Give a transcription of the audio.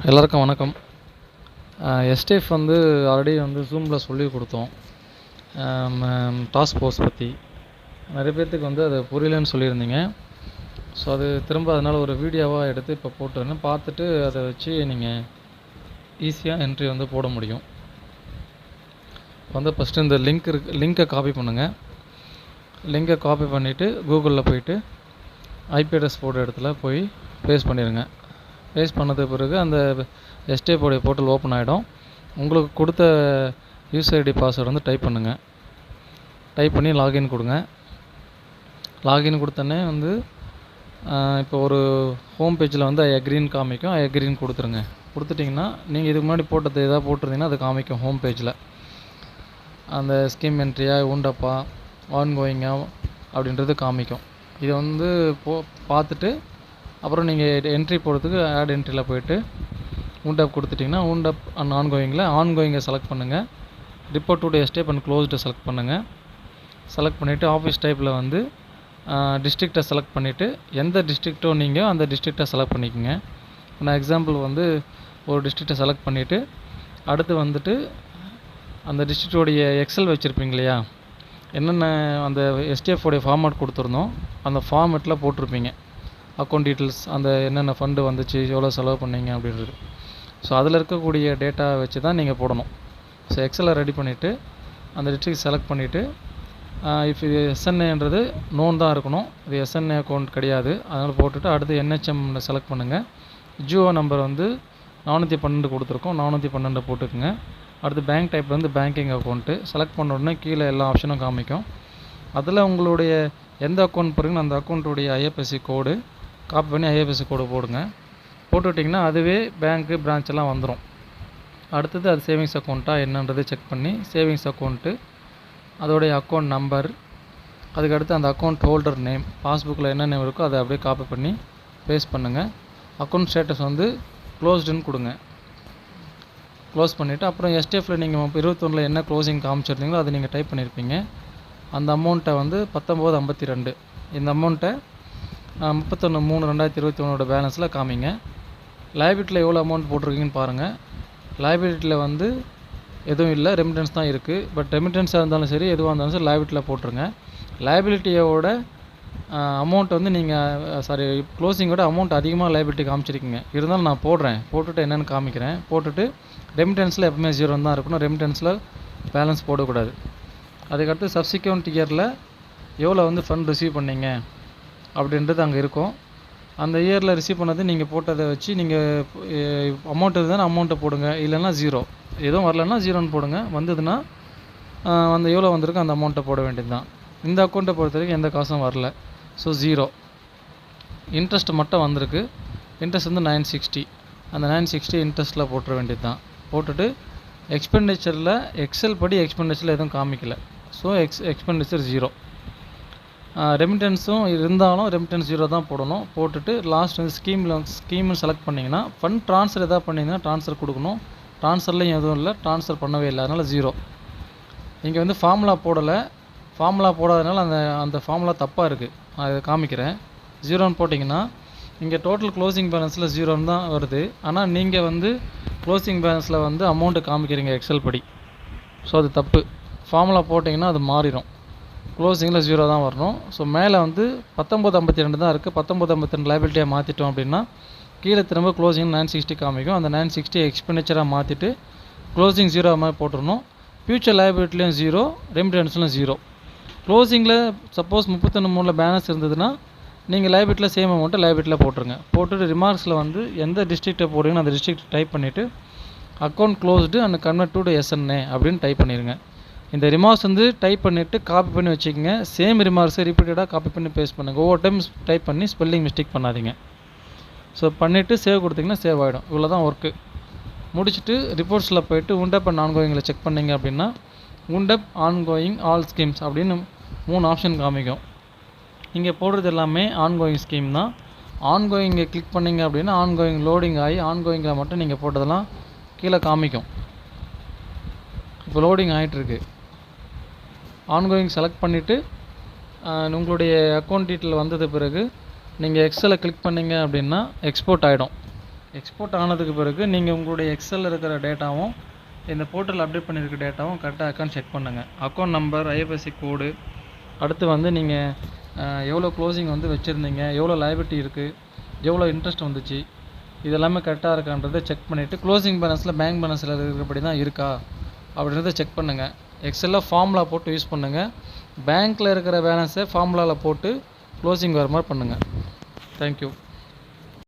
எல்லாருக்கும் வணக்கம். SDF already ஜூமில் சொல்லி கொடுத்தோம். டாஸ்க் ஃபோர்ஸ் பற்றி நிறைய பேர்த்துக்கு அது புரியலன்னு சொல்லியிருந்தீங்க. ஸோ அது திரும்ப அதனால் ஒரு வீடியோவாக எடுத்து இப்போ போட்டுருந்தேன். பார்த்துட்டு அதை வச்சு நீங்கள் ஈஸியாக என்ட்ரி போட முடியும். ஃபஸ்ட்டு இந்த லிங்க்கை காப்பி பண்ணுங்கள். லிங்கை காப்பி பண்ணிவிட்டு கூகுளில் போயிட்டு ஐபி அட்ரஸ் போட்ட இடத்துல போய் பேஸ்ட் பண்ணிடுங்க. பேஸ்ட் பண்ணது பிறகு அந்த எஸ்டிஎஃப் போர்ட்டல் ஓப்பன் ஆகிடும். உங்களுக்கு கொடுத்த யூசர் ஐடி பாஸ்வேர்டு டைப் பண்ணுங்கள். டைப் பண்ணி லாகின் கொடுங்க. லாகின் கொடுத்தோன்னே இப்போ ஒரு ஹோம் பேஜில் ஐ அக்ரின்னு காமிக்கும். ஐ அக்ரின்னு கொடுத்துருங்க. கொடுத்துட்டிங்கன்னா நீங்கள் இதுக்கு முன்னாடி போட்டது எதாவது போட்டிருந்தீங்கன்னா அது காமிக்கும் ஹோம் பேஜில். அந்த ஸ்கீம் என்ட்ரியா உண்டப்பா ஆன்கோயிங்கா அப்படின்றது காமிக்கும். இதை பார்த்துட்டு அப்புறம் நீங்கள் என்ட்ரி போடுறதுக்கு ஆட் என்ட்ரியில் போய்ட்டு உண்டப் கொடுத்துட்டிங்கன்னா உண்டப் அண்ட் ஆன்கோயிங்கை செலக்ட் பண்ணுங்கள். Report to SDF and closed select பண்ணுங்கள். செலக்ட் பண்ணிவிட்டு ஆஃபீஸ் டைப்பில் டிஸ்ட்ரிக்டை செலக்ட் பண்ணிவிட்டு எந்த டிஸ்ட்ரிக்ட்டோ நீங்கள் அந்த டிஸ்ட்ரிக்டை செலக்ட் பண்ணிக்கோங்க. நான் எக்ஸாம்பிள் ஒரு டிஸ்ட்ரிக்டை செலக்ட் பண்ணிவிட்டு அடுத்து அந்த டிஸ்ட்ரிக்டோடைய எக்ஸல் வச்சுருப்பீங்க இல்லையா, என்னென்ன அந்த எஸ்டிஎஃப் ஃபார்மேட் கொடுத்துருந்தோம் அந்த ஃபார்மேட்டில் போட்டிருப்பீங்க. அக்கௌண்ட் டீட்டெயில்ஸ், அந்த என்னென்ன ஃபண்டு வந்துச்சு, எவ்வளோ செலவு பண்ணீங்க அப்படின்றது. ஸோ அதில் இருக்கக்கூடிய டேட்டா வச்சு தான் நீங்கள் போடணும். ஸோ எக்ஸலை ரெடி பண்ணிவிட்டு அந்த டிஸ்ட்ரிக்ட் செலக்ட் பண்ணிவிட்டு இப்போ இது எஸ்என்ஏன்றது நோன் தான் இருக்கணும். இது எஸ்என்ஏ அக்கௌண்ட் கிடையாது. அதனால் போட்டுட்டு அடுத்து என்ஹெச்எம் செலக்ட் பண்ணுங்கள். ஜியோ நம்பர் 412 கொடுத்துருக்கோம். 412 போட்டுக்குங்க. அடுத்து bank type banking account select பண்ண உடனே கீழே எல்லா ஆப்ஷனும் காமிக்கும். அதில் உங்களுடைய எந்த அக்கௌண்ட் போகிறீங்களோ அந்த அக்கௌண்ட்டுடைய ஐஎஃப்எஸ்சி கோடு காப்பி பண்ணி ஐஎஃப்எஸ்சி கோடு போடுங்க. போட்டுவிட்டிங்கன்னா அதுவே பேங்க்கு பிரான்ச்செல்லாம் வந்துடும். அடுத்தது அது சேவிங்ஸ் அக்கௌண்ட்டாக என்னன்றதை செக் பண்ணி சேவிங்ஸ் அக்கௌண்ட்டு அதோடைய அக்கௌண்ட் நம்பர், அதுக்கடுத்து அந்த அக்கௌண்ட் ஹோல்டர் நேம், பாஸ்புக்கில் என்ன நேம் இருக்கோ அதை அப்படியே காப்பி பண்ணி பேஸ்ட் பண்ணுங்கள். அக்கௌண்ட் ஸ்டேட்டஸ் க்ளோஸ்டுன்னு கொடுங்க. க்ளோஸ் பண்ணிவிட்டு அப்புறம் எஸ்டிஎஃப்பில் நீங்கள் 21 என்ன க்ளோசிங் காமிச்சிருந்தீங்களோ அதை நீங்கள் டைப் பண்ணியிருப்பீங்க. அந்த அமௌண்ட்டை 1952 இந்த அமௌண்ட்டை 31/3/2021 பேலன்ஸில் காமிங்க. லைபிலிட்டியில் எவ்வளோ அமௌண்ட் போட்டிருக்கீங்கன்னு பாருங்கள். லைபிலிட்டியில் எதுவும் இல்லை, ரெமிட்டன்ஸ் தான் இருக்குது. பட் ரெமிட்டன்ஸாக இருந்தாலும் சரி எதுவாக இருந்தாலும் சரி லைபிலிட்டியில் போட்டுருங்க. லைபிலிட்டியோட அமௌண்ட் நீங்கள் க்ளோசிங்கோட அமௌண்ட் அதிகமாக லைபிலிட்டி காமிச்சிருக்கீங்க. இருந்தாலும் நான் போட்டுட்டு என்னென்னு காமிக்கிறேன். போட்டுட்டு ரெமிட்டன்ஸில் எப்பவுமே 0 தான் இருக்கணும். ரெமிட்டன்ஸில் பேலன்ஸ் போடக்கூடாது. அதுக்கடுத்து சப்சிக்வெண்ட் இயரில் எவ்வளோ ஃபண்ட் ரிசீவ் பண்ணீங்க அப்படின்றது அங்கே இருக்கும். அந்த இயரில் ரிசீவ் பண்ணது நீங்கள் போட்டதை வச்சு நீங்கள் அமௌண்ட் இருந்தால் அமௌண்ட்டை போடுங்க. இல்லைன்னா 0, எதுவும் வரலன்னா 0ன்னு போடுங்க. வந்ததுன்னா எவ்வளோ வந்திருக்கோ அந்த அமௌண்ட்டை போட வேண்டியது தான். இந்த அக்கௌண்ட்டை பொறுத்த வரைக்கும் எந்த காசும் வரல. ஸோ 0. இன்ட்ரெஸ்ட் மட்டும் வந்திருக்கு. இன்ட்ரெஸ்ட் 960. அந்த 960 இன்ட்ரெஸ்ட்டில் போட்டுற வேண்டியது தான். போட்டுட்டு எக்ஸ்பெண்டிச்சரில் எக்ஸல் படி எக்ஸ்பெண்டிச்சரில் எதுவும் காமிக்கலை. So expenditure 0. ரெமிட்டன்ஸும் இருந்தாலும் ரெமிட்டன்ஸ் 0 தான் போடணும். போட்டுட்டு லாஸ்ட் ஸ்கீம்னு செலக்ட் பண்ணிங்கன்னா ஃபண்ட் ட்ரான்ஸ்ஃபர் எதாவது பண்ணிங்கன்னா ட்ரான்ஸ்ஃபர் கொடுக்கணும். ட்ரான்ஸ்ஃபர்லையும் எதுவும் இல்லை, ட்ரான்ஸ்ஃபர் பண்ணவே இல்லை. அதனால் 0. இங்கே ஃபார்முலா போடலை. ஃபார்முலா போடாதனால அந்த ஃபார்முலா தப்பாக இருக்குது. நான் இதை காமிக்கிறேன். 0ன்னு போட்டிங்கன்னா இங்கே டோட்டல் க்ளோசிங் பேலன்ஸில் 0ன்னு தான் வருது. ஆனால் நீங்கள் க்ளோசிங் பேலன்ஸில் அமௌண்ட்டு காமிக்கிறீங்க எக்ஸல் படி. ஸோ அது தப்பு. ஃபார்முலா போட்டிங்கன்னா அது மாறிடும். க்ளோசிங்கில் 0 தான் வரணும். ஸோ மேலே 1952 தான் இருக்குது. 1952 லைபிலிட்டியாக மாற்றிட்டோம் அப்படின்னா கீழே திரும்ப க்ளோசிங் 960 காமிக்கும். அந்த 960 எக்ஸ்பெண்டிச்சராக மாற்றிட்டு க்ளோசிங் 0 மாதிரி போட்டுடணும். ஃபியூச்சர் லைபிலிட்டிலையும் 0, ரெமிட்டன்ஸ்லையும் 0. க்ளோசிங்கில் சப்போஸ் 31/3 பேலன்ஸ் இருந்ததுன்னா நீங்கள் லைபிலிட்டியில் சேம் அமௌண்ட்டை லைபிலிட்டியில் போட்டுருங்க. போட்டுட்டு ரிமார்க்ஸில் எந்த டிஸ்ட்ரிக்ட்டை போடுறீங்களோ அந்த டிஸ்ட்ரிக்ட் டைப் பண்ணிவிட்டு account closed and convert to SNA அப்படின்னு டைப் பண்ணிடுங்க. இந்த ரிமார்க்ஸ் டைப் பண்ணிவிட்டு காப்பி பண்ணி வச்சுக்கோங்க. சேம் ரிமார்க்ஸை ரிப்பீட்டடாக காப்பி பண்ணி பேஸ்ட் பண்ணுங்கள். ஒவ்வொரு டைம் டைப் பண்ணி ஸ்பெல்லிங் மிஸ்டேக் பண்ணாதீங்க. ஸோ பண்ணிவிட்டு சேவ் கொடுத்தீங்கன்னா சேவ் ஆகிடும். இவ்வளோ தான் ஒர்க்கு. முடிச்சுட்டு ரிப்போர்ட்ஸில் போய்ட்டு உண்டப் அண்ட் ஆன்கோயிங்கில் செக் பண்ணிங்க அப்படின்னா உண்டப், ஆன்கோயிங், ஆல் ஸ்கீம்ஸ் அப்படின்னு 3 ஆப்ஷன் காமிக்கும். இங்கே போடுறது எல்லாமே ஆன்கோயிங் ஸ்கீம் தான். ஆன்கோயிங்கை கிளிக் பண்ணிங்க அப்படின்னா ஆன்கோயிங் லோடிங் ஆகி ஆன்கோயிங்கில் மட்டும் நீங்கள் போட்டதெல்லாம் கீழே காமிக்கும். இப்போ லோடிங் ஆகிட்டுருக்கு. ஆன்கோயிங் செலக்ட் பண்ணிவிட்டு உங்களுடைய அக்கௌண்ட் டீட்டெயில் வந்தது பிறகு நீங்கள் எக்ஸலை கிளிக் பண்ணிங்க அப்படின்னா எக்ஸ்போர்ட் ஆகிடும். எக்ஸ்போர்ட் ஆனதுக்கு பிறகு நீங்கள் உங்களுடைய எக்ஸலில் இருக்கிற டேட்டாவும் இந்த போர்ட்டல் அப்டேட் பண்ணியிருக்க டேட்டாவும் கரெக்டாக இருக்கான்னு செக் பண்ணுங்கள். அக்கௌண்ட் நம்பர், ஐஎஃப்எஸ்சி கோடு, அடுத்து வந்து நீங்கள் எவ்வளோ க்ளோசிங் வந்து வச்சுருந்தீங்க, எவ்வளோ லைபிலிட்டி இருக்குது, எவ்வளோ இன்ட்ரெஸ்ட் வந்துச்சு, இதெல்லாமே கரெக்டாக இருக்கான்றதை செக் பண்ணிவிட்டு க்ளோசிங் பேலன்ஸில் பேங்க் பேலன்ஸில் இருக்கிறபடி தான் இருக்கா அப்படின்றத செக் பண்ணுங்கள். எக்ஸலில் ஃபார்முலா போட்டு யூஸ் பண்ணுங்கள். பேங்க்கில் இருக்கிற பேலன்ஸை ஃபார்முலாவில் போட்டு க்ளோசிங் வர மாதிரி பண்ணுங்கள். தேங்க்யூ.